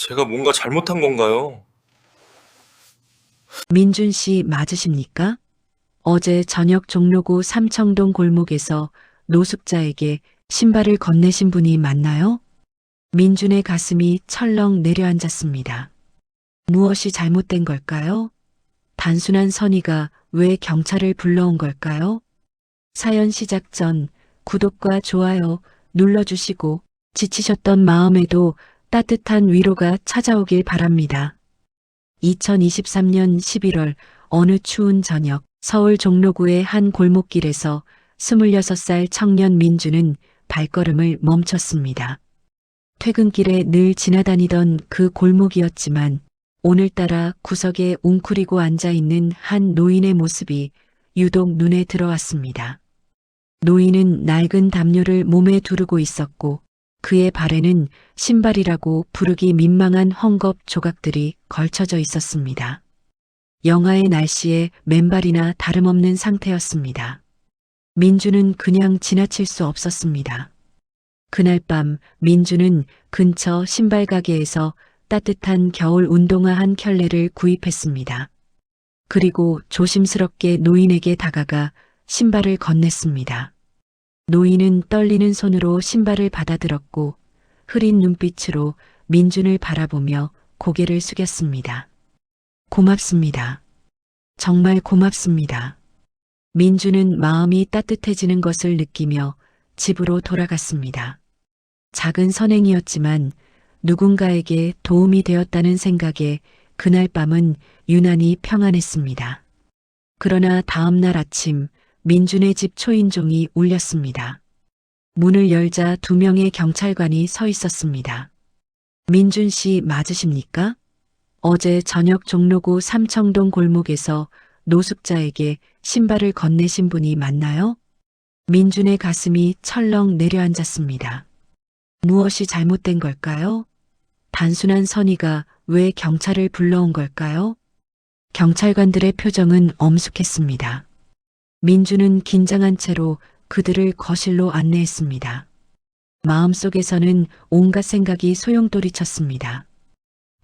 제가 뭔가 잘못한 건가요? 민준 씨 맞으십니까? 어제 저녁 종로구 삼청동 골목에서 노숙자에게 신발을 건네신 분이 맞나요? 민준의 가슴이 철렁 내려앉았습니다. 무엇이 잘못된 걸까요? 단순한 선의가 왜 경찰을 불러온 걸까요? 사연 시작 전 구독과 좋아요 눌러주시고 지치셨던 마음에도 따뜻한 위로가 찾아오길 바랍니다. 2023년 11월 어느 추운 저녁 서울 종로구의 한 골목길에서 26살 청년 민주는 발걸음을 멈췄습니다. 퇴근길에 늘 지나다니던 그 골목이었지만 오늘따라 구석에 웅크리고 앉아있는 한 노인의 모습이 유독 눈에 들어왔습니다. 노인은 낡은 담요를 몸에 두르고 있었고 그의 발에는 신발이라고 부르기 민망한 헝겊 조각들이 걸쳐져 있었습니다. 영하의 날씨에 맨발이나 다름없는 상태였습니다. 민주는 그냥 지나칠 수 없었습니다. 그날 밤 민주는 근처 신발 가게에서 따뜻한 겨울 운동화 한 켤레를 구입했습니다. 그리고 조심스럽게 노인에게 다가가 신발을 건넸습니다. 노인은 떨리는 손으로 신발을 받아들었고 흐린 눈빛으로 민준을 바라보며 고개를 숙였습니다. 고맙습니다. 정말 고맙습니다. 민준은 마음이 따뜻해지는 것을 느끼며 집으로 돌아갔습니다. 작은 선행이었지만 누군가에게 도움이 되었다는 생각에 그날 밤은 유난히 평안했습니다. 그러나 다음 날 아침 민준의 집 초인종이 울렸습니다. 문을 열자 2명의 경찰관이 서 있었습니다. 민준 씨 맞으십니까? 어제 저녁 종로구 삼청동 골목에서 노숙자에게 신발을 건네신 분이 맞나요? 민준의 가슴이 철렁 내려앉았습니다. 무엇이 잘못된 걸까요? 단순한 선의가 왜 경찰을 불러온 걸까요? 경찰관들의 표정은 엄숙했습니다. 민주는 긴장한 채로 그들을 거실로 안내했습니다. 마음속에서는 온갖 생각이 소용돌이쳤습니다.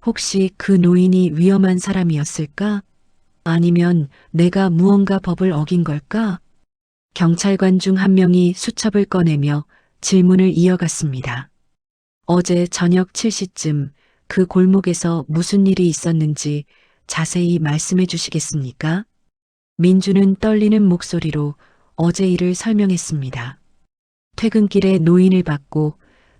혹시 그 노인이 위험한 사람이었을까? 아니면 내가 무언가 법을 어긴 걸까? 경찰관 중 한 명이 수첩을 꺼내며 질문을 이어갔습니다. 어제 저녁 7시쯤 그 골목에서 무슨 일이 있었는지 자세히 말씀해 주시겠습니까? 민주는 떨리는 목소리로 어제 일을 설명했습니다. 퇴근길에 노인을 받고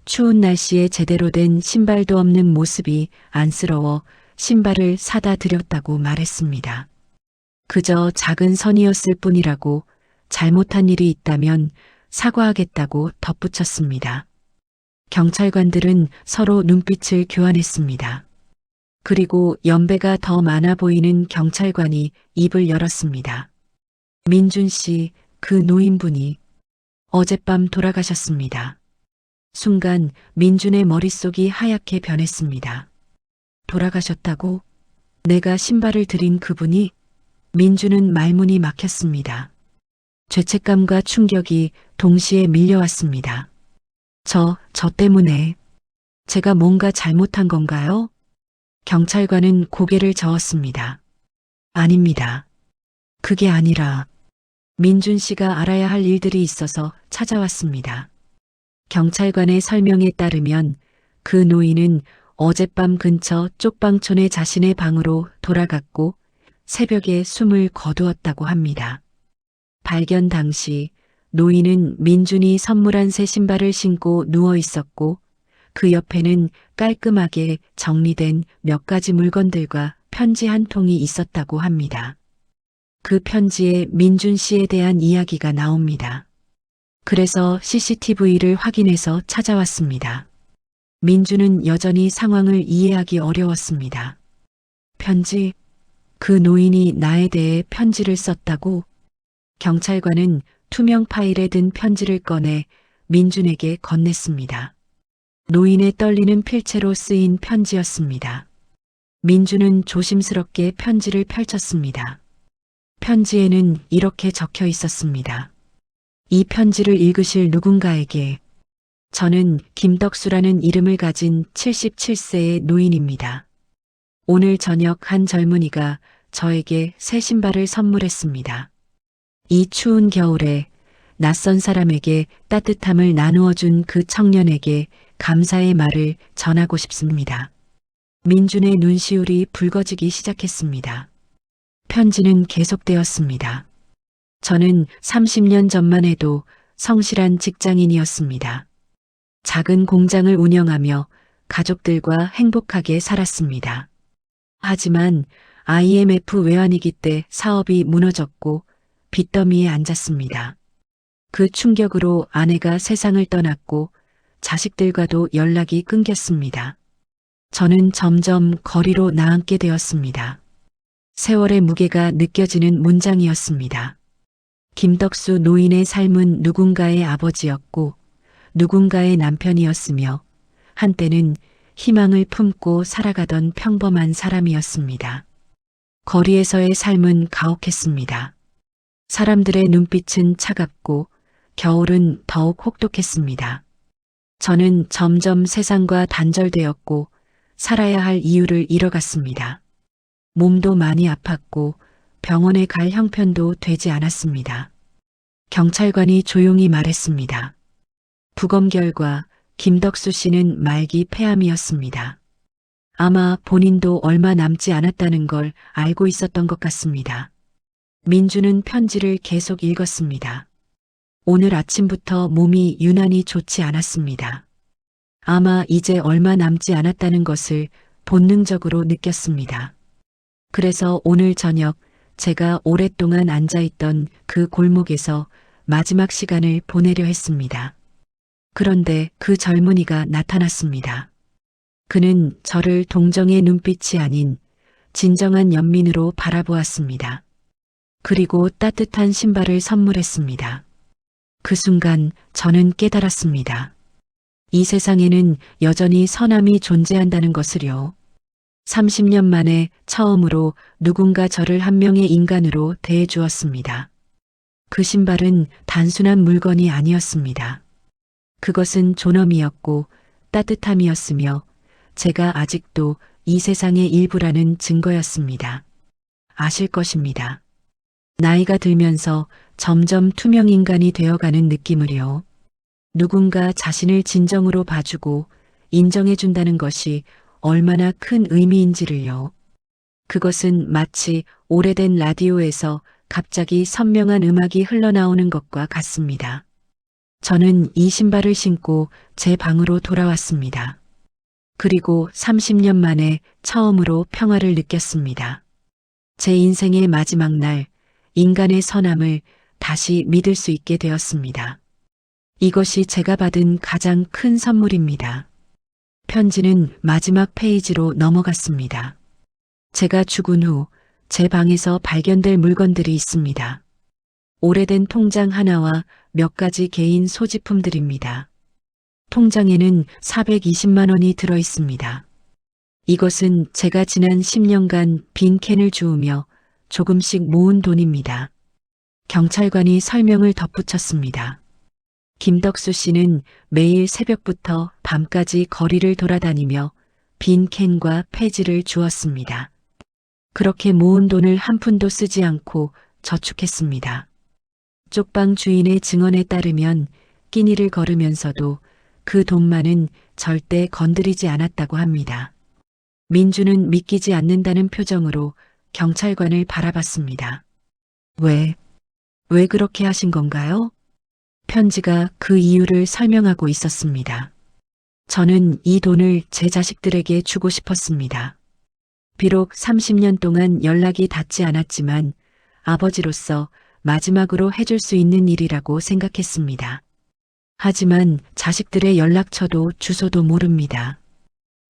추운 날씨에 제대로 된 신발도 없는 모습이 안쓰러워 신발을 사다 드렸다고 말했습니다. 그저 작은 선이었을 뿐이라고 잘못한 일이 있다면 사과하겠다고 덧붙였습니다. 경찰관들은 서로 눈빛을 교환했습니다. 그리고 연배가 더 많아 보이는 경찰관이 입을 열었습니다. 민준 씨, 그 노인분이 어젯밤 돌아가셨습니다. 순간 민준의 머릿속이 하얗게 변했습니다. 돌아가셨다고? 내가 신발을 드린 그분이? 민준은 말문이 막혔습니다. 죄책감과 충격이 동시에 밀려왔습니다. 저 때문에 제가 뭔가 잘못한 건가요? 경찰관은 고개를 저었습니다. 아닙니다. 그게 아니라 민준 씨가 알아야 할 일들이 있어서 찾아왔습니다. 경찰관의 설명에 따르면 그 노인은 어젯밤 근처 쪽방촌의 자신의 방으로 돌아갔고 새벽에 숨을 거두었다고 합니다. 발견 당시 노인은 민준이 선물한 새 신발을 신고 누워 있었고 그 옆에는 깔끔하게 정리된 몇 가지 물건들과 편지 한 통이 있었다고 합니다. 그 편지에 민준 씨에 대한 이야기가 나옵니다. 그래서 CCTV를 확인해서 찾아왔습니다. 민준은 여전히 상황을 이해하기 어려웠습니다. 편지? 그 노인이 나에 대해 편지를 썼다고? 경찰관은 투명 파일에 든 편지를 꺼내 민준에게 건넸습니다. 노인의 떨리는 필체로 쓰인 편지였습니다. 민준은 조심스럽게 편지를 펼쳤습니다. 편지에는 이렇게 적혀 있었습니다. 이 편지를 읽으실 누군가에게 저는 김덕수라는 이름을 가진 77세의 노인입니다. 오늘 저녁 한 젊은이가 저에게 새 신발을 선물했습니다. 이 추운 겨울에 낯선 사람에게 따뜻함을 나누어 준 그 청년에게 감사의 말을 전하고 싶습니다. 민준의 눈시울이 붉어지기 시작했습니다. 편지는 계속되었습니다. 저는 30년 전만 해도 성실한 직장인이었습니다. 작은 공장을 운영하며 가족들과 행복하게 살았습니다. 하지만 IMF 외환위기 때 사업이 무너졌고 빚더미에 앉았습니다. 그 충격으로 아내가 세상을 떠났고 자식들과도 연락이 끊겼습니다. 저는 점점 거리로 나앉게 되었습니다. 세월의 무게가 느껴지는 문장이었습니다. 김덕수 노인의 삶은 누군가의 아버지였고 누군가의 남편이었으며 한때는 희망을 품고 살아가던 평범한 사람이었습니다. 거리에서의 삶은 가혹했습니다. 사람들의 눈빛은 차갑고 겨울은 더욱 혹독했습니다. 저는 점점 세상과 단절되었고 살아야 할 이유를 잃어갔습니다. 몸도 많이 아팠고 병원에 갈 형편도 되지 않았습니다. 경찰관이 조용히 말했습니다. 부검 결과 김덕수 씨는 말기 폐암이었습니다. 아마 본인도 얼마 남지 않았다는 걸 알고 있었던 것 같습니다. 민주는 편지를 계속 읽었습니다. 오늘 아침부터 몸이 유난히 좋지 않았습니다. 아마 이제 얼마 남지 않았다는 것을 본능적으로 느꼈습니다. 그래서 오늘 저녁 제가 오랫동안 앉아있던 그 골목에서 마지막 시간을 보내려 했습니다. 그런데 그 젊은이가 나타났습니다. 그는 저를 동정의 눈빛이 아닌 진정한 연민으로 바라보았습니다. 그리고 따뜻한 신발을 선물했습니다. 그 순간 저는 깨달았습니다. 이 세상에는 여전히 선함이 존재한다는 것을요. 30년 만에 처음으로 누군가 저를 한 명의 인간으로 대해 주었습니다. 그 신발은 단순한 물건이 아니었습니다. 그것은 존엄이었고 따뜻함이었으며 제가 아직도 이 세상의 일부라는 증거였습니다. 아실 것입니다. 나이가 들면서 점점 투명 인간이 되어가는 느낌을요. 누군가 자신을 진정으로 봐주고 인정해준다는 것이 얼마나 큰 의미인지를요. 그것은 마치 오래된 라디오에서 갑자기 선명한 음악이 흘러나오는 것과 같습니다. 저는 이 신발을 신고 제 방으로 돌아왔습니다. 그리고 30년 만에 처음으로 평화를 느꼈습니다. 제 인생의 마지막 날, 인간의 선함을 다시 믿을 수 있게 되었습니다. 이것이 제가 받은 가장 큰 선물입니다. 편지는 마지막 페이지로 넘어갔습니다. 제가 죽은 후 제 방에서 발견될 물건들이 있습니다. 오래된 통장 하나와 몇 가지 개인 소지품들입니다. 통장에는 420만 원이 들어 있습니다. 이것은 제가 지난 10년간 빈 캔을 주우며 조금씩 모은 돈입니다. 경찰관이 설명을 덧붙였습니다. 김덕수 씨는 매일 새벽부터 밤까지 거리를 돌아다니며 빈 캔과 폐지를 주었습니다. 그렇게 모은 돈을 한 푼도 쓰지 않고 저축했습니다. 쪽방 주인의 증언에 따르면 끼니를 걸으면서도 그 돈만은 절대 건드리지 않았다고 합니다. 민주는 믿기지 않는다는 표정으로 경찰관을 바라봤습니다. 왜 그렇게 하신 건가요? 편지가 그 이유를 설명하고 있었습니다. 저는 이 돈을 제 자식들에게 주고 싶었습니다. 비록 30년 동안 연락이 닿지 않았지만 아버지로서 마지막으로 해줄 수 있는 일이라고 생각했습니다. 하지만 자식들의 연락처도 주소도 모릅니다.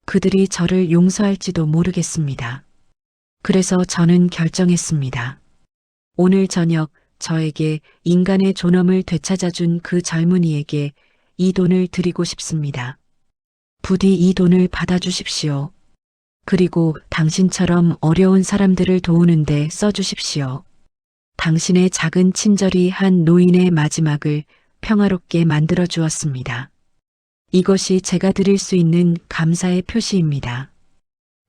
그들이 저를 용서할지도 모르겠습니다. 그래서 저는 결정했습니다. 오늘 저녁 저에게 인간의 존엄을 되찾아준 그 젊은이에게 이 돈을 드리고 싶습니다. 부디 이 돈을 받아주십시오. 그리고 당신처럼 어려운 사람들을 도우는데 써주십시오. 당신의 작은 친절이 한 노인의 마지막을 평화롭게 만들어 주었습니다. 이것이 제가 드릴 수 있는 감사의 표시입니다.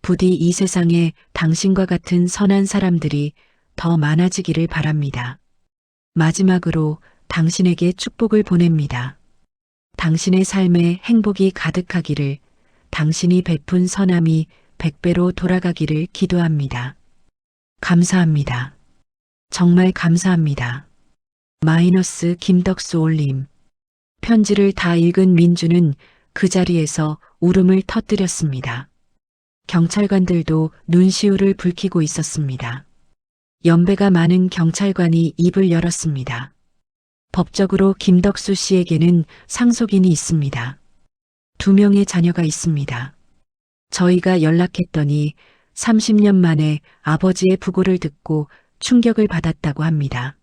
부디 이 세상에 당신과 같은 선한 사람들이 더 많아지기를 바랍니다. 마지막으로 당신에게 축복을 보냅니다. 당신의 삶에 행복이 가득하기를, 당신이 베푼 선함이 100배로 돌아가기를 기도합니다. 감사합니다. 정말 감사합니다. 마이너스 김덕수 올림. 편지를 다 읽은 민주는 그 자리에서 울음을 터뜨렸습니다. 경찰관들도 눈시울을 붉히고 있었습니다. 연배가 많은 경찰관이 입을 열었습니다. 법적으로 김덕수 씨에게는 상속인이 있습니다. 2명의 자녀가 있습니다. 저희가 연락했더니 30년 만에 아버지의 부고를 듣고 충격을 받았다고 합니다.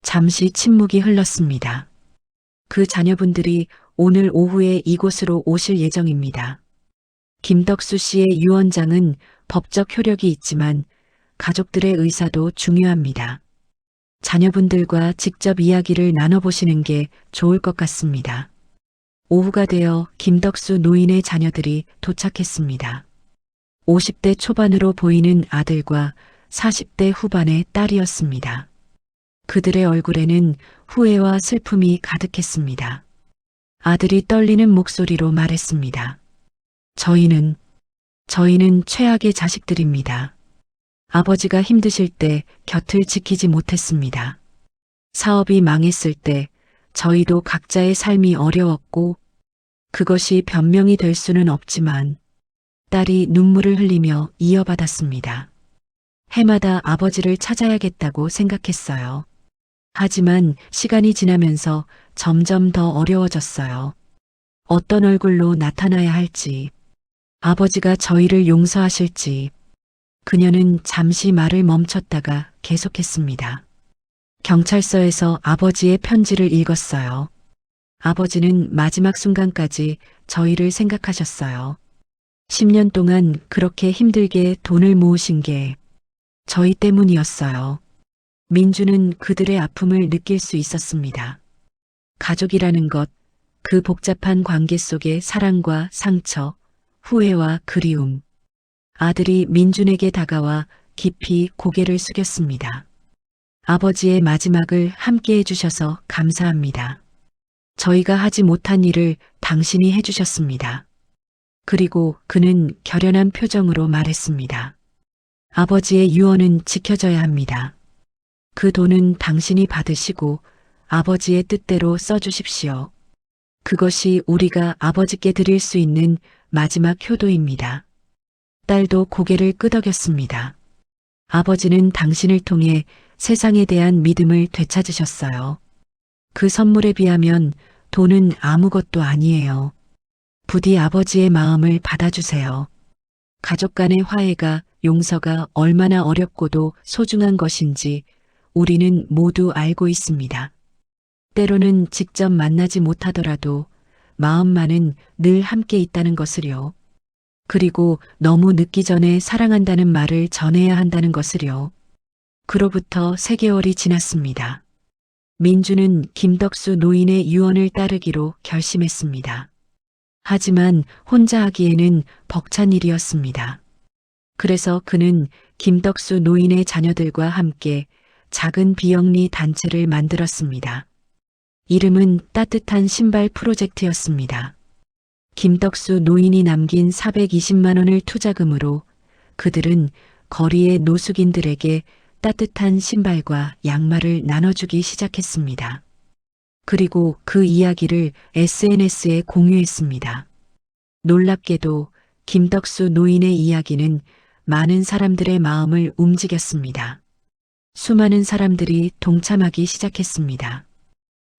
잠시 침묵이 흘렀습니다. 그 자녀분들이 오늘 오후에 이곳으로 오실 예정입니다. 김덕수 씨의 유언장은 법적 효력이 있지만 가족들의 의사도 중요합니다. 자녀분들과 직접 이야기를 나눠보시는 게 좋을 것 같습니다. 오후가 되어 김덕수 노인의 자녀들이 도착했습니다. 50대 초반으로 보이는 아들과 40대 후반의 딸이었습니다. 그들의 얼굴에는 후회와 슬픔이 가득했습니다. 아들이 떨리는 목소리로 말했습니다. 저희는 최악의 자식들입니다. 아버지가 힘드실 때 곁을 지키지 못했습니다. 사업이 망했을 때 저희도 각자의 삶이 어려웠고 그것이 변명이 될 수는 없지만 딸이 눈물을 흘리며 이어받았습니다. 해마다 아버지를 찾아야겠다고 생각했어요. 하지만 시간이 지나면서 점점 더 어려워졌어요. 어떤 얼굴로 나타나야 할지, 아버지가 저희를 용서하실지. 그녀는 잠시 말을 멈췄다가 계속했습니다. 경찰서에서 아버지의 편지를 읽었어요. 아버지는 마지막 순간까지 저희를 생각하셨어요. 10년 동안 그렇게 힘들게 돈을 모으신 게 저희 때문이었어요. 민주는 그들의 아픔을 느낄 수 있었습니다. 가족이라는 것, 그 복잡한 관계 속의 사랑과 상처, 후회와 그리움. 아들이 민준에게 다가와 깊이 고개를 숙였습니다. 아버지의 마지막을 함께 해주셔서 감사합니다. 저희가 하지 못한 일을 당신이 해주셨습니다. 그리고 그는 결연한 표정으로 말했습니다. 아버지의 유언은 지켜져야 합니다. 그 돈은 당신이 받으시고 아버지의 뜻대로 써주십시오. 그것이 우리가 아버지께 드릴 수 있는 마지막 효도입니다. 딸도 고개를 끄덕였습니다. 아버지는 당신을 통해 세상에 대한 믿음을 되찾으셨어요. 그 선물에 비하면 돈은 아무것도 아니에요. 부디 아버지의 마음을 받아주세요. 가족 간의 화해가, 용서가 얼마나 어렵고도 소중한 것인지 우리는 모두 알고 있습니다. 때로는 직접 만나지 못하더라도 마음만은 늘 함께 있다는 것을요. 그리고 너무 늦기 전에 사랑한다는 말을 전해야 한다는 것을요. 그로부터 3개월이 지났습니다. 민주는 김덕수 노인의 유언을 따르기로 결심했습니다. 하지만 혼자 하기에는 벅찬 일이었습니다. 그래서 그는 김덕수 노인의 자녀들과 함께 작은 비영리 단체를 만들었습니다. 이름은 따뜻한 신발 프로젝트였습니다. 김덕수 노인이 남긴 420만 원을 투자금으로 그들은 거리의 노숙인들에게 따뜻한 신발과 양말을 나눠주기 시작했습니다. 그리고 그 이야기를 SNS에 공유했습니다. 놀랍게도 김덕수 노인의 이야기는 많은 사람들의 마음을 움직였습니다. 수많은 사람들이 동참하기 시작했습니다.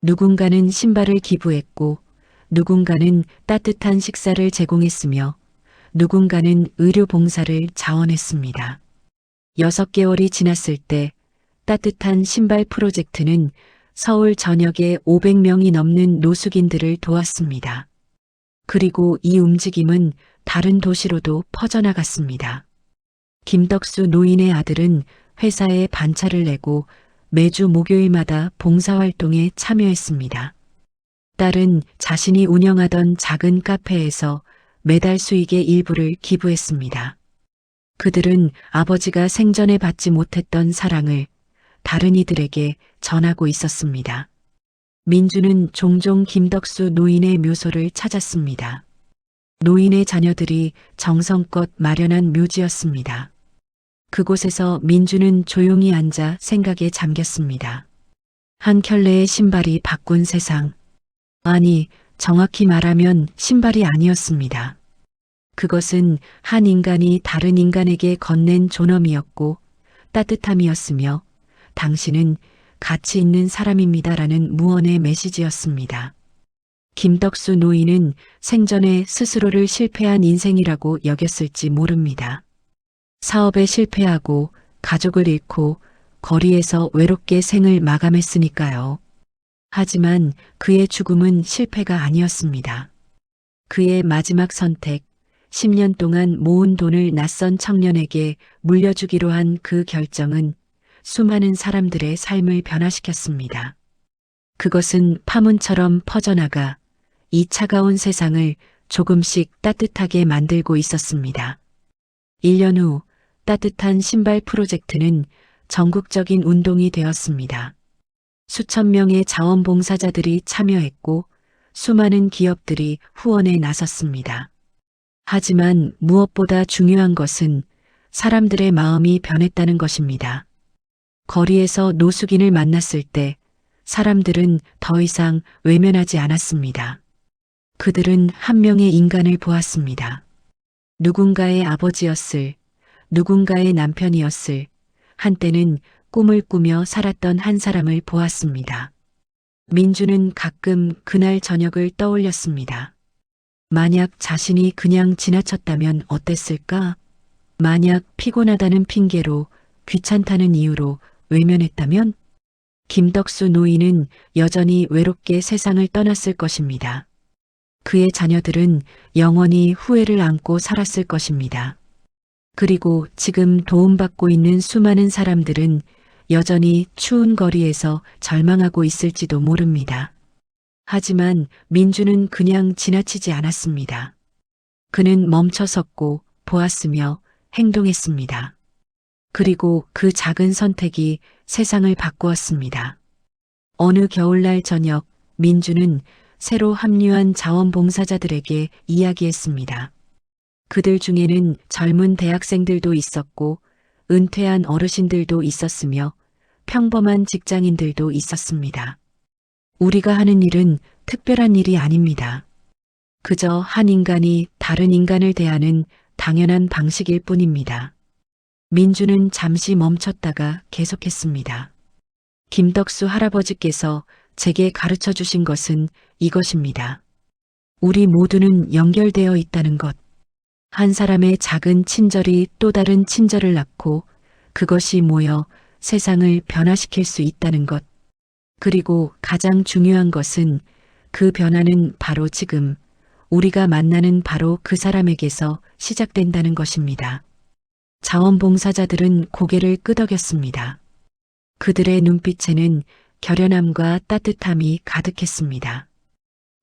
누군가는 신발을 기부했고 누군가는 따뜻한 식사를 제공했으며 누군가는 의료 봉사를 자원했습니다. 6개월이 지났을 때 따뜻한 신발 프로젝트는 서울 전역에 500명이 넘는 노숙인들을 도왔습니다. 그리고 이 움직임은 다른 도시로도 퍼져나갔습니다. 김덕수 노인의 아들은 회사에 반차를 내고 매주 목요일마다 봉사활동에 참여했습니다. 딸은 자신이 운영하던 작은 카페에서 매달 수익의 일부를 기부했습니다. 그들은 아버지가 생전에 받지 못했던 사랑을 다른 이들에게 전하고 있었습니다. 민주는 종종 김덕수 노인의 묘소를 찾았습니다. 노인의 자녀들이 정성껏 마련한 묘지였습니다. 그곳에서 민주는 조용히 앉아 생각에 잠겼습니다. 한 켤레의 신발이 바꾼 세상. 아니, 정확히 말하면 신발이 아니었습니다. 그것은 한 인간이 다른 인간에게 건넨 존엄이었고 따뜻함이었으며 당신은 가치 있는 사람입니다라는 무언의 메시지였습니다. 김덕수 노인은 생전에 스스로를 실패한 인생이라고 여겼을지 모릅니다. 사업에 실패하고 가족을 잃고 거리에서 외롭게 생을 마감했으니까요. 하지만 그의 죽음은 실패가 아니었습니다. 그의 마지막 선택, 10년 동안 모은 돈을 낯선 청년에게 물려주기로 한 그 결정은 수많은 사람들의 삶을 변화시켰습니다. 그것은 파문처럼 퍼져나가 이 차가운 세상을 조금씩 따뜻하게 만들고 있었습니다. 1년 후 따뜻한 신발 프로젝트는 전국적인 운동이 되었습니다. 수천 명의 자원봉사자들이 참여했고 수많은 기업들이 후원에 나섰습니다. 하지만 무엇보다 중요한 것은 사람들의 마음이 변했다는 것입니다. 거리에서 노숙인을 만났을 때 사람들은 더 이상 외면하지 않았습니다. 그들은 한 명의 인간을 보았습니다. 누군가의 아버지였을, 누군가의 남편이었을, 한때는 꿈을 꾸며 살았던 한 사람을 보았습니다. 민주는 가끔 그날 저녁을 떠올렸습니다. 만약 자신이 그냥 지나쳤다면 어땠을까? 만약 피곤하다는 핑계로, 귀찮다는 이유로 외면했다면? 김덕수 노인은 여전히 외롭게 세상을 떠났을 것입니다. 그의 자녀들은 영원히 후회를 안고 살았을 것입니다. 그리고 지금 도움받고 있는 수많은 사람들은 여전히 추운 거리에서 절망하고 있을지도 모릅니다. 하지만 민주는 그냥 지나치지 않았습니다. 그는 멈춰섰고 보았으며 행동했습니다. 그리고 그 작은 선택이 세상을 바꾸었습니다. 어느 겨울날 저녁 민주는 새로 합류한 자원봉사자들에게 이야기했습니다. 그들 중에는 젊은 대학생들도 있었고 은퇴한 어르신들도 있었으며 평범한 직장인들도 있었습니다. 우리가 하는 일은 특별한 일이 아닙니다. 그저 한 인간이 다른 인간을 대하는 당연한 방식일 뿐입니다. 민주는 잠시 멈췄다가 계속했습니다. 김덕수 할아버지께서 제게 가르쳐 주신 것은 이것입니다. 우리 모두는 연결되어 있다는 것. 한 사람의 작은 친절이 또 다른 친절을 낳고 그것이 모여 세상을 변화시킬 수 있다는 것. 그리고 가장 중요한 것은 그 변화는 바로 지금 우리가 만나는 바로 그 사람에게서 시작된다는 것입니다. 자원봉사자들은 고개를 끄덕였습니다. 그들의 눈빛에는 결연함과 따뜻함이 가득했습니다.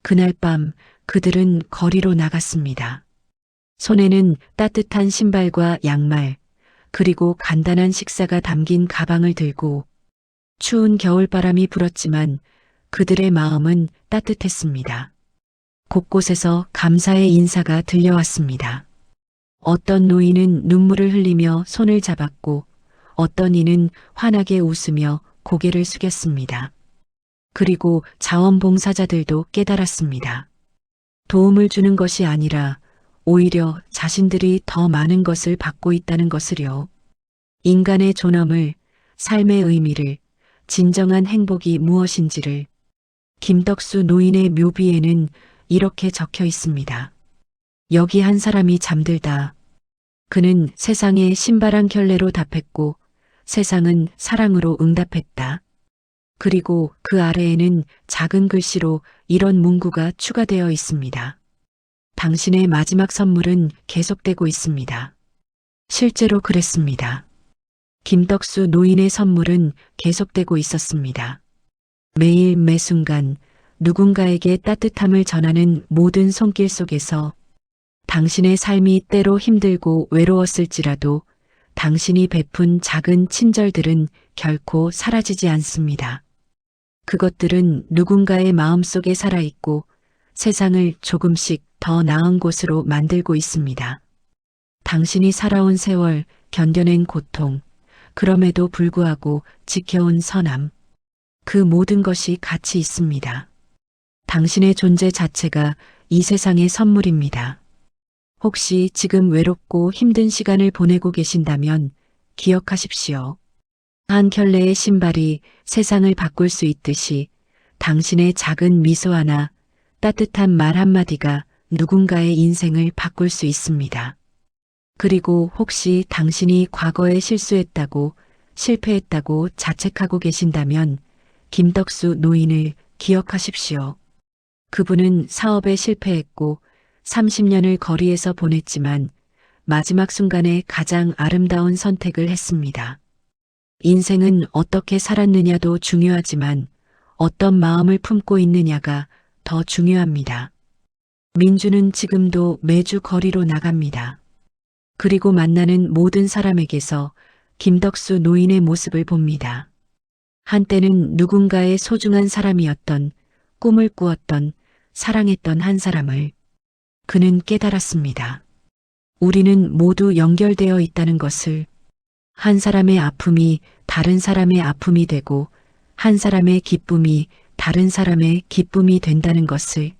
그날 밤 그들은 거리로 나갔습니다. 손에는 따뜻한 신발과 양말, 그리고 간단한 식사가 담긴 가방을 들고 추운 겨울바람이 불었지만 그들의 마음은 따뜻했습니다. 곳곳에서 감사의 인사가 들려왔습니다. 어떤 노인은 눈물을 흘리며 손을 잡았고 어떤 이는 환하게 웃으며 고개를 숙였습니다. 그리고 자원봉사자들도 깨달았습니다. 도움을 주는 것이 아니라 오히려 자신들이 더 많은 것을 받고 있다는 것을요. 인간의 존엄을, 삶의 의미를, 진정한 행복이 무엇인지를 김덕수 노인의 묘비에는 이렇게 적혀 있습니다. 여기 한 사람이 잠들다. 그는 세상에 신발 한 켤레로 답했고 세상은 사랑으로 응답했다. 그리고 그 아래에는 작은 글씨로 이런 문구가 추가되어 있습니다. 당신의 마지막 선물은 계속되고 있습니다. 실제로 그랬습니다. 김덕수 노인의 선물은 계속되고 있었습니다. 매일 매 순간 누군가에게 따뜻함을 전하는 모든 손길 속에서 당신의 삶이 때로 힘들고 외로웠을지라도 당신이 베푼 작은 친절들은 결코 사라지지 않습니다. 그것들은 누군가의 마음속에 살아있고 세상을 조금씩 더 나은 곳으로 만들고 있습니다. 당신이 살아온 세월, 견뎌낸 고통, 그럼에도 불구하고 지켜온 선함, 그 모든 것이 가치 있습니다. 당신의 존재 자체가 이 세상의 선물입니다. 혹시 지금 외롭고 힘든 시간을 보내고 계신다면 기억하십시오. 한 켤레의 신발이 세상을 바꿀 수 있듯이 당신의 작은 미소 하나, 따뜻한 말 한마디가 누군가의 인생을 바꿀 수 있습니다. 그리고 혹시 당신이 과거에 실수했다고, 실패했다고 자책하고 계신다면 김덕수 노인을 기억하십시오. 그분은 사업에 실패했고 30년을 거리에서 보냈지만 마지막 순간에 가장 아름다운 선택을 했습니다. 인생은 어떻게 살았느냐도 중요하지만 어떤 마음을 품고 있느냐가 더 중요합니다. 민주는 지금도 매주 거리로 나갑니다. 그리고 만나는 모든 사람에게서 김덕수 노인의 모습을 봅니다. 한때는 누군가의 소중한 사람이었던, 꿈을 꾸었던, 사랑했던 한 사람을 그는 깨달았습니다. 우리는 모두 연결되어 있다는 것을, 한 사람의 아픔이 다른 사람의 아픔이 되고 한 사람의 기쁨이 다른 사람의 기쁨이 된다는 것을,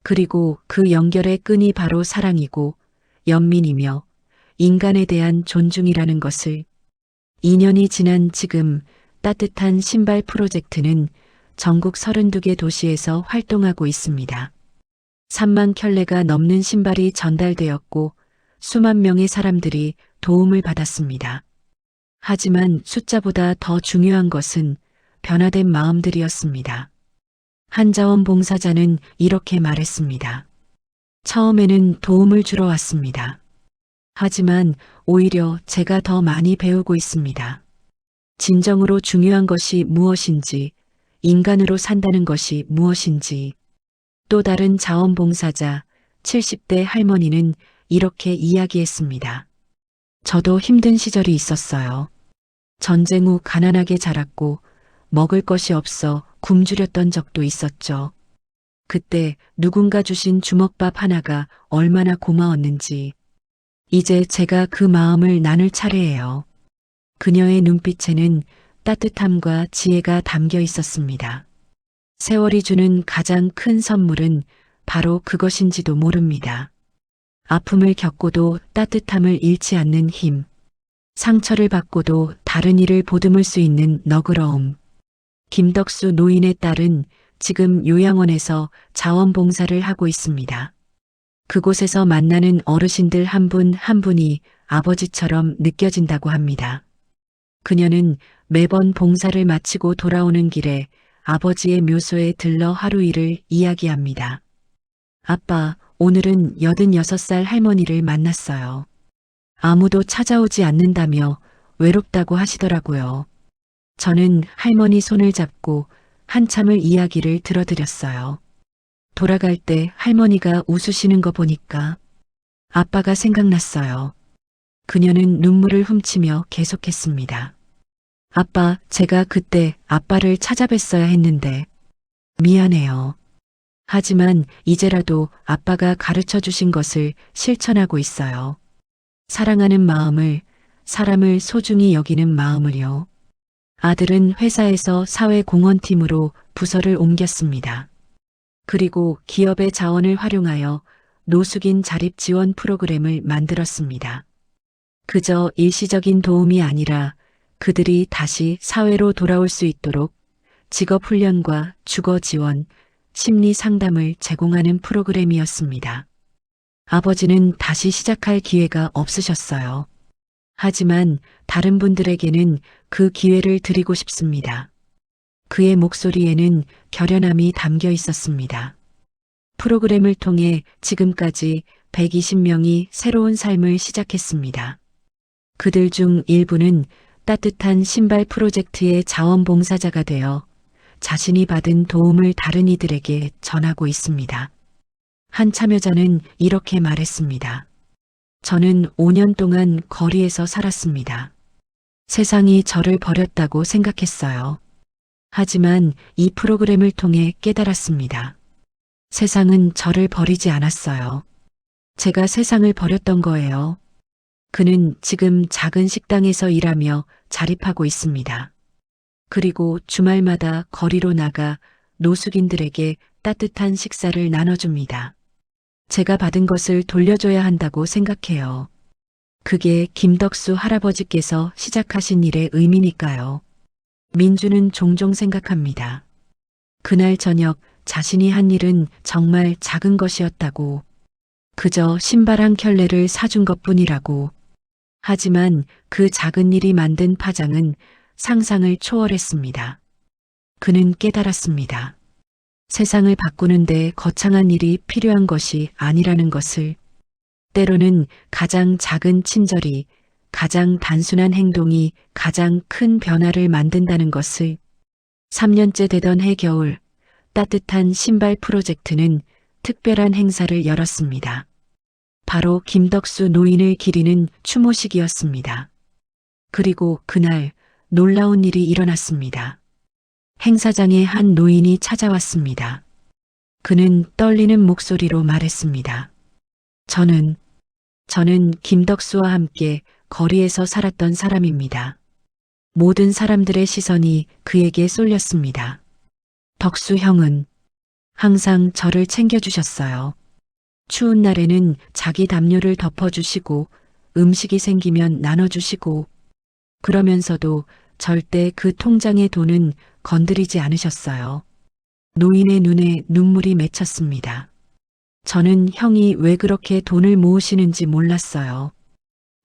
그리고 그 연결의 끈이 바로 사랑이고 연민이며 인간에 대한 존중이라는 것을. 2년이 지난 지금 따뜻한 신발 프로젝트는 전국 32개 도시에서 활동하고 있습니다. 3만 켤레가 넘는 신발이 전달되었고 수만 명의 사람들이 도움을 받았습니다. 하지만 숫자보다 더 중요한 것은 변화된 마음들이었습니다. 한자원 봉사자는 이렇게 말했습니다. 처음에는 도움을 주러 왔습니다. 하지만 오히려 제가 더 많이 배우고 있습니다. 진정으로 중요한 것이 무엇인지, 인간으로 산다는 것이 무엇인지. 또 다른 자원봉사자 70대 할머니는 이렇게 이야기했습니다. 저도 힘든 시절이 있었어요. 전쟁 후 가난하게 자랐고 먹을 것이 없어 굶주렸던 적도 있었죠. 그때 누군가 주신 주먹밥 하나가 얼마나 고마웠는지. 이제 제가 그 마음을 나눌 차례예요. 그녀의 눈빛에는 따뜻함과 지혜가 담겨 있었습니다. 세월이 주는 가장 큰 선물은 바로 그것인지도 모릅니다. 아픔을 겪고도 따뜻함을 잃지 않는 힘, 상처를 받고도 다른 이를 보듬을 수 있는 너그러움. 김덕수 노인의 딸은 지금 요양원에서 자원봉사를 하고 있습니다. 그곳에서 만나는 어르신들 한 분 한 분이 아버지처럼 느껴진다고 합니다. 그녀는 매번 봉사를 마치고 돌아오는 길에 아버지의 묘소에 들러 하루 일을 이야기합니다. 아빠, 오늘은 86살 할머니를 만났어요. 아무도 찾아오지 않는다며 외롭다고 하시더라고요. 저는 할머니 손을 잡고 한참을 이야기를 들어드렸어요. 돌아갈 때 할머니가 웃으시는 거 보니까 아빠가 생각났어요. 그녀는 눈물을 훔치며 계속했습니다. 아빠, 제가 그때 아빠를 찾아뵀어야 했는데 미안해요. 하지만 이제라도 아빠가 가르쳐 주신 것을 실천하고 있어요. 사랑하는 마음을, 사람을 소중히 여기는 마음을요. 아들은 회사에서 사회공헌팀으로 부서를 옮겼습니다. 그리고 기업의 자원을 활용하여 노숙인 자립 지원 프로그램을 만들었습니다. 그저 일시적인 도움이 아니라 그들이 다시 사회로 돌아올 수 있도록 직업 훈련과 주거 지원, 심리 상담을 제공하는 프로그램이었습니다. 아버지는 다시 시작할 기회가 없으셨어요. 하지만 다른 분들에게는 그 기회를 드리고 싶습니다. 그의 목소리에는 결연함이 담겨 있었습니다. 프로그램을 통해 지금까지 120명이 새로운 삶을 시작했습니다. 그들 중 일부는 따뜻한 신발 프로젝트의 자원봉사자가 되어 자신이 받은 도움을 다른 이들에게 전하고 있습니다. 한 참여자는 이렇게 말했습니다. 저는 5년 동안 거리에서 살았습니다. 세상이 저를 버렸다고 생각했어요. 하지만 이 프로그램을 통해 깨달았습니다. 세상은 저를 버리지 않았어요. 제가 세상을 버렸던 거예요. 그는 지금 작은 식당에서 일하며 자립하고 있습니다. 그리고 주말마다 거리로 나가 노숙인들에게 따뜻한 식사를 나눠줍니다. 제가 받은 것을 돌려줘야 한다고 생각해요. 그게 김덕수 할아버지께서 시작하신 일의 의미니까요. 민주는 종종 생각합니다. 그날 저녁 자신이 한 일은 정말 작은 것이었다고. 그저 신발 한 켤레를 사준 것뿐이라고. 하지만 그 작은 일이 만든 파장은 상상을 초월했습니다. 그는 깨달았습니다. 세상을 바꾸는데 거창한 일이 필요한 것이 아니라는 것을. 때로는 가장 작은 친절이, 가장 단순한 행동이 가장 큰 변화를 만든다는 것을. 3년째 되던 해 겨울, 따뜻한 신발 프로젝트는 특별한 행사를 열었습니다. 바로 김덕수 노인을 기리는 추모식이었습니다. 그리고 그날 놀라운 일이 일어났습니다. 행사장에 한 노인이 찾아왔습니다. 그는 떨리는 목소리로 말했습니다. 저는 김덕수와 함께 거리에서 살았던 사람입니다. 모든 사람들의 시선이 그에게 쏠렸습니다. 덕수 형은 항상 저를 챙겨주셨어요. 추운 날에는 자기 담요를 덮어주시고 음식이 생기면 나눠주시고 그러면서도 절대 그 통장의 돈은 건드리지 않으셨어요. 노인의 눈에 눈물이 맺혔습니다. 저는 형이 왜 그렇게 돈을 모으시는지 몰랐어요.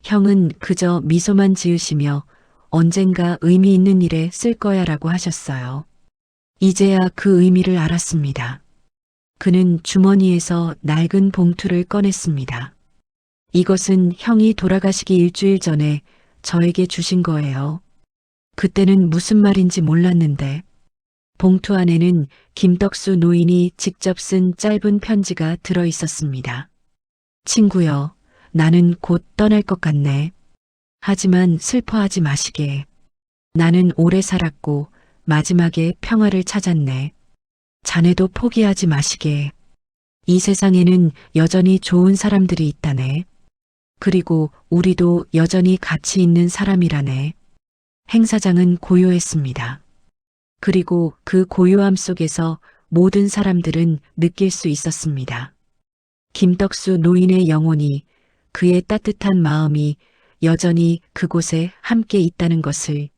형은 그저 미소만 지으시며 언젠가 의미 있는 일에 쓸 거야라고 하셨어요. 이제야 그 의미를 알았습니다. 그는 주머니에서 낡은 봉투를 꺼냈습니다. 이것은 형이 돌아가시기 일주일 전에 저에게 주신 거예요. 그때는 무슨 말인지 몰랐는데 봉투 안에는 김덕수 노인이 직접 쓴 짧은 편지가 들어 있었습니다. 친구여, 나는 곧 떠날 것 같네. 하지만 슬퍼하지 마시게. 나는 오래 살았고 마지막에 평화를 찾았네. 자네도 포기하지 마시게. 이 세상에는 여전히 좋은 사람들이 있다네. 그리고 우리도 여전히 가치 있는 사람이라네. 행사장은 고요했습니다. 그리고 그 고요함 속에서 모든 사람들은 느낄 수 있었습니다. 김덕수 노인의 영혼이, 그의 따뜻한 마음이 여전히 그곳에 함께 있다는 것을.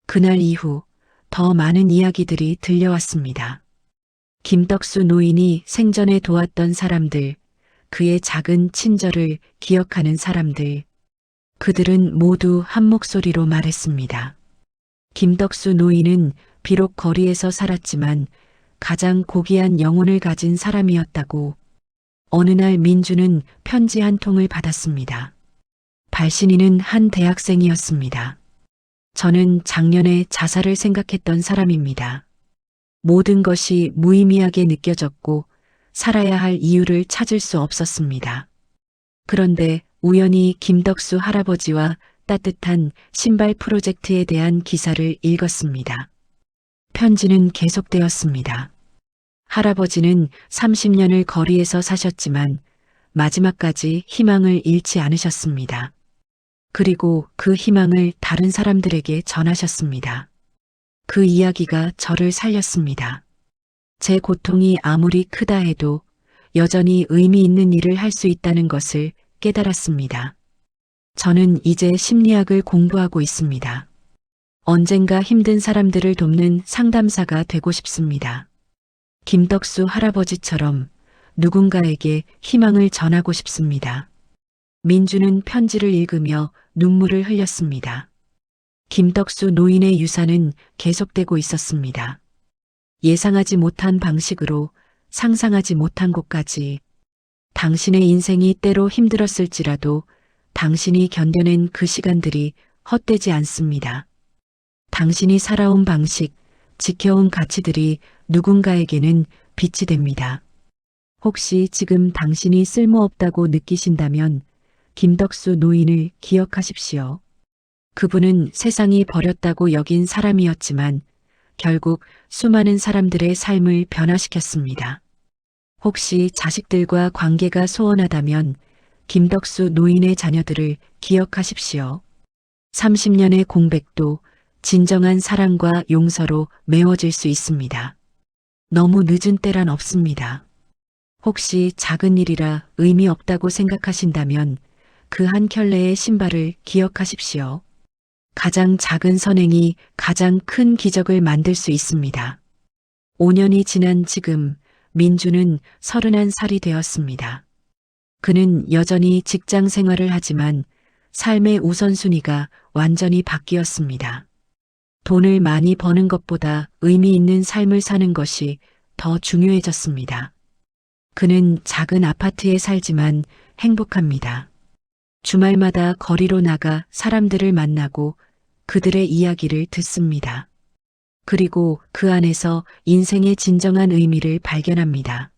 그날 이후 더 많은 이야기들이 들려왔습니다. 김덕수 노인이 생전에 도왔던 사람들, 그의 작은 친절을 기억하는 사람들. 그들은 모두 한 목소리로 말했습니다. 김덕수 노인은 비록 거리에서 살았지만 가장 고귀한 영혼을 가진 사람이었다고. 어느 날 민주는 편지 한 통을 받았습니다. 발신인은 한 대학생이었습니다. 저는 작년에 자살을 생각했던 사람입니다. 모든 것이 무의미하게 느껴졌고 살아야 할 이유를 찾을 수 없었습니다. 그런데 우연히 김덕수 할아버지와 따뜻한 신발 프로젝트에 대한 기사를 읽었습니다. 편지는 계속되었습니다. 할아버지는 30년을 거리에서 사셨지만 마지막까지 희망을 잃지 않으셨습니다. 그리고 그 희망을 다른 사람들에게 전하셨습니다. 그 이야기가 저를 살렸습니다. 제 고통이 아무리 크다 해도 여전히 의미 있는 일을 할 수 있다는 것을 깨달았습니다. 저는 이제 심리학을 공부하고 있습니다. 언젠가 힘든 사람들을 돕는 상담사가 되고 싶습니다. 김덕수 할아버지처럼 누군가에게 희망을 전하고 싶습니다. 민주는 편지를 읽으며 눈물을 흘렸습니다. 김덕수 노인의 유산은 계속되고 있었습니다. 예상하지 못한 방식으로 상상하지 못한 곳까지. 당신의 인생이 때로 힘들었을지라도 당신이 견뎌낸 그 시간들이 헛되지 않습니다. 당신이 살아온 방식, 지켜온 가치들이 누군가에게는 빛이 됩니다. 혹시 지금 당신이 쓸모없다고 느끼신다면 김덕수 노인을 기억하십시오. 그분은 세상이 버렸다고 여긴 사람이었지만 결국 수많은 사람들의 삶을 변화시켰습니다. 혹시 자식들과 관계가 소원하다면 김덕수 노인의 자녀들을 기억하십시오. 30년의 공백도 진정한 사랑과 용서로 메워질 수 있습니다. 너무 늦은 때란 없습니다. 혹시 작은 일이라 의미 없다고 생각하신다면 그 한 켤레의 신발을 기억하십시오. 가장 작은 선행이 가장 큰 기적을 만들 수 있습니다. 5년이 지난 지금 민주는 31살이 되었습니다. 그는 여전히 직장 생활을 하지만 삶의 우선순위가 완전히 바뀌었습니다. 돈을 많이 버는 것보다 의미 있는 삶을 사는 것이 더 중요해졌습니다. 그는 작은 아파트에 살지만 행복합니다. 주말마다 거리로 나가 사람들을 만나고 그들의 이야기를 듣습니다. 그리고 그 안에서 인생의 진정한 의미를 발견합니다.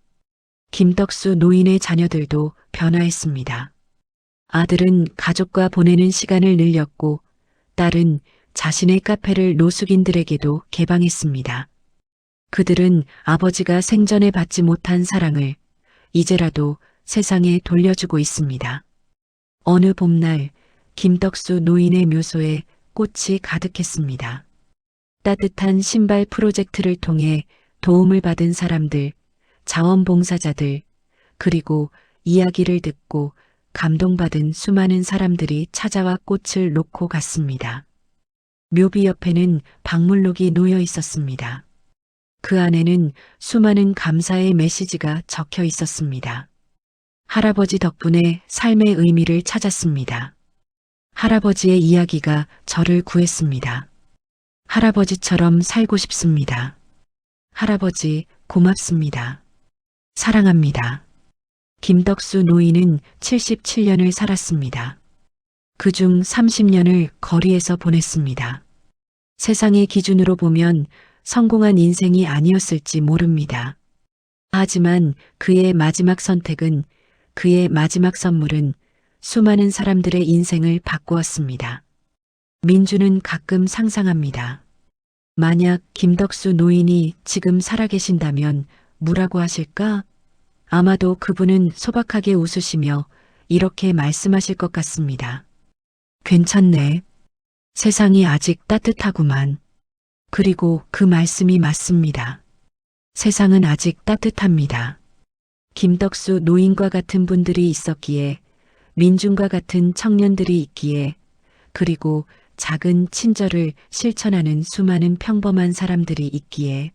김덕수 노인의 자녀들도 변화했습니다. 아들은 가족과 보내는 시간을 늘렸고 딸은 자신의 카페를 노숙인들에게도 개방했습니다. 그들은 아버지가 생전에 받지 못한 사랑을 이제라도 세상에 돌려주고 있습니다. 어느 봄날 김덕수 노인의 묘소에 꽃이 가득했습니다. 따뜻한 신발 프로젝트를 통해 도움을 받은 사람들, 자원봉사자들, 그리고 이야기를 듣고 감동받은 수많은 사람들이 찾아와 꽃을 놓고 갔습니다. 묘비 옆에는 방물록이 놓여 있었습니다. 그 안에는 수많은 감사의 메시지가 적혀 있었습니다. 할아버지 덕분에 삶의 의미를 찾았습니다. 할아버지의 이야기가 저를 구했습니다. 할아버지처럼 살고 싶습니다. 할아버지, 고맙습니다. 사랑합니다. 김덕수 노인은 77년을 살았습니다. 그중 30년을 거리에서 보냈습니다. 세상의 기준으로 보면 성공한 인생이 아니었을지 모릅니다. 하지만 그의 마지막 선택은, 그의 마지막 선물은 수많은 사람들의 인생을 바꾸었습니다. 민주는 가끔 상상합니다. 만약 김덕수 노인이 지금 살아계신다면 뭐라고 하실까? 아마도 그분은 소박하게 웃으시며 이렇게 말씀하실 것 같습니다. 괜찮네. 세상이 아직 따뜻하구만. 그리고 그 말씀이 맞습니다. 세상은 아직 따뜻합니다. 김덕수 노인과 같은 분들이 있었기에, 민중과 같은 청년들이 있기에, 그리고 작은 친절을 실천하는 수많은 평범한 사람들이 있기에,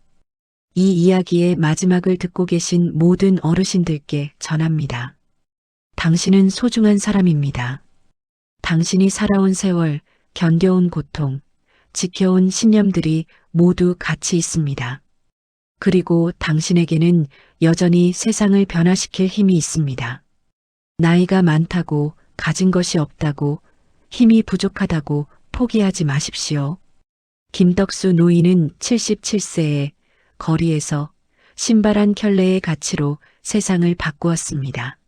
이 이야기의 마지막을 듣고 계신 모든 어르신들께 전합니다. 당신은 소중한 사람입니다. 당신이 살아온 세월, 견뎌온 고통, 지켜온 신념들이 모두 가치 있습니다. 그리고 당신에게는 여전히 세상을 변화시킬 힘이 있습니다. 나이가 많다고, 가진 것이 없다고, 힘이 부족하다고 포기하지 마십시오. 김덕수 노인은 77세에 거리에서 신발 한 켤레의 가치로 세상을 바꾸었습니다.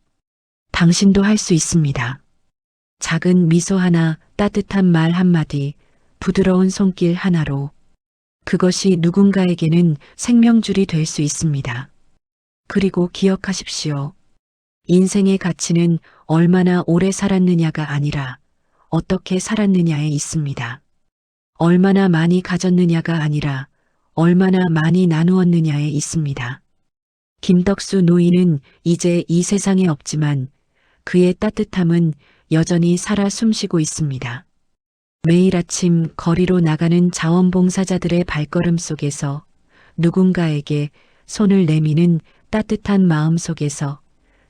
당신도 할 수 있습니다. 작은 미소 하나, 따뜻한 말 한마디, 부드러운 손길 하나로 그것이 누군가에게는 생명줄이 될 수 있습니다. 그리고 기억하십시오. 인생의 가치는 얼마나 오래 살았느냐가 아니라 어떻게 살았느냐에 있습니다. 얼마나 많이 가졌느냐가 아니라 얼마나 많이 나누었느냐에 있습니다. 김덕수 노인은 이제 이 세상에 없지만 그의 따뜻함은 여전히 살아 숨쉬고 있습니다. 매일 아침 거리로 나가는 자원봉사자들의 발걸음 속에서, 누군가에게 손을 내미는 따뜻한 마음 속에서,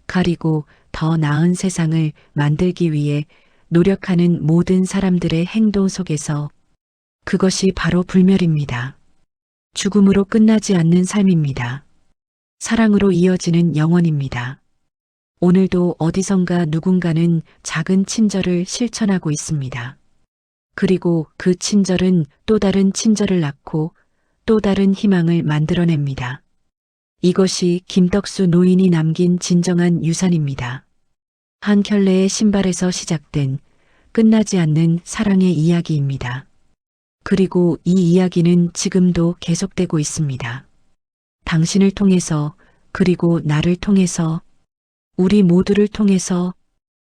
가리고 더 나은 세상을 만들기 위해 노력하는 모든 사람들의 행동 속에서, 그것이 바로 불멸입니다. 죽음으로 끝나지 않는 삶입니다. 사랑으로 이어지는 영원입니다. 오늘도 어디선가 누군가는 작은 친절을 실천하고 있습니다. 그리고 그 친절은 또 다른 친절을 낳고 또 다른 희망을 만들어냅니다. 이것이 김덕수 노인이 남긴 진정한 유산입니다. 한 켤레의 신발에서 시작된 끝나지 않는 사랑의 이야기입니다. 그리고 이 이야기는 지금도 계속되고 있습니다. 당신을 통해서, 그리고 나를 통해서, 우리 모두를 통해서